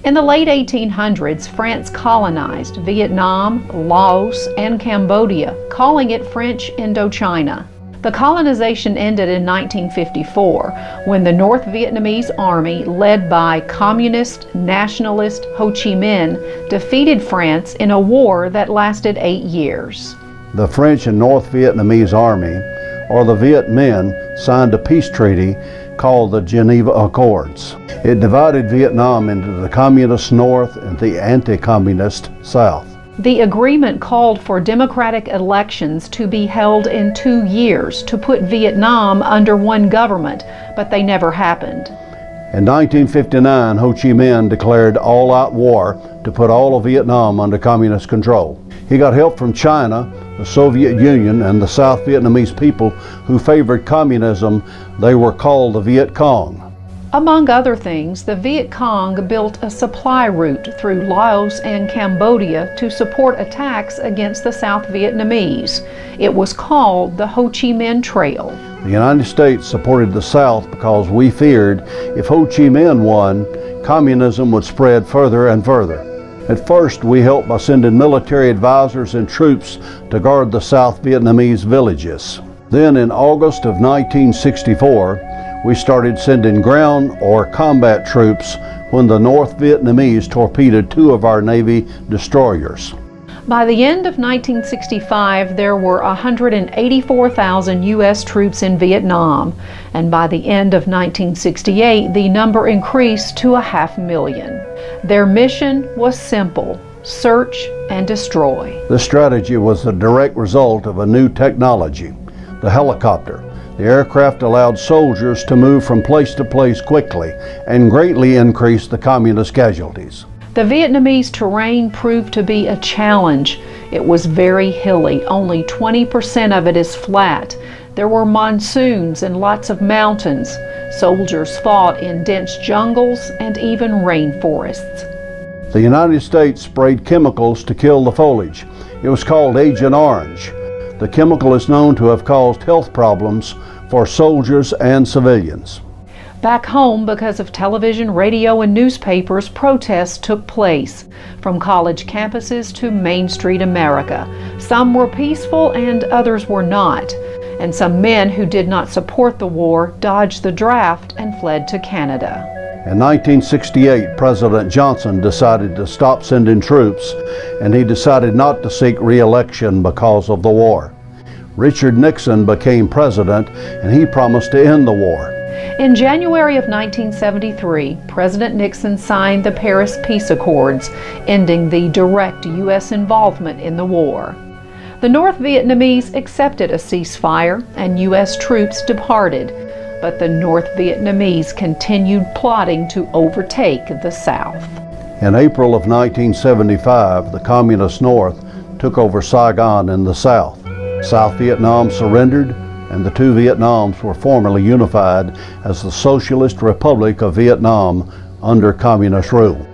In the late 1800s, France colonized Vietnam, Laos, and Cambodia, calling it French Indochina. The colonization ended in 1954 when the North Vietnamese Army, led by communist nationalist Ho Chi Minh, defeated France in a war that lasted 8 years. The French and North Vietnamese Army, or the Viet Minh, signed a peace treaty called the Geneva Accords. It divided Vietnam into the communist North and the anti-communist South. The agreement called for democratic elections to be held in 2 years to put Vietnam under one government, but they never happened. In 1959, Ho Chi Minh declared all-out war to put all of Vietnam under communist control. He got help from China, the Soviet Union, and the South Vietnamese people who favored communism. They were called the Vietcong. Among other things, the Vietcong built a supply route through Laos and Cambodia to support attacks against the South Vietnamese. It was called the Ho Chi Minh Trail. The United States supported the South because we feared if Ho Chi Minh won, communism would spread further and further. At first, we helped by sending military advisors and troops to guard the South Vietnamese villages. Then in August of 1964, we started sending ground or combat troops when the North Vietnamese torpedoed 2 of our Navy destroyers. By the end of 1965, there were 184,000 U.S. troops in Vietnam, and by the end of 1968, the number increased to 500,000. Their mission was simple: search and destroy. This strategy was the direct result of a new technology, the helicopter. The aircraft allowed soldiers to move from place to place quickly and greatly increased the communist casualties. The Vietnamese terrain proved to be a challenge. It was very hilly. Only 20% of it is flat. There were monsoons and lots of mountains. Soldiers fought in dense jungles and even rainforests. The United States sprayed chemicals to kill the foliage. It was called Agent Orange. The chemical is known to have caused health problems for soldiers and civilians. Back home, because of television, radio, and newspapers, protests took place from college campuses to Main Street America. Some were peaceful and others were not. And some men who did not support the war dodged the draft and fled to Canada. In 1968, President Johnson decided to stop sending troops, and he decided not to seek re-election because of the war. Richard Nixon became president, and he promised to end the war. In January of 1973, President Nixon signed the Paris Peace Accords, ending the direct U.S. involvement in the war. The North Vietnamese accepted a ceasefire, and U.S. troops departed. But the North Vietnamese continued plotting to overtake the South. In April of 1975, the Communist North took over Saigon in the South. South Vietnam surrendered, and the 2 Vietnams were formally unified as the Socialist Republic of Vietnam under communist rule.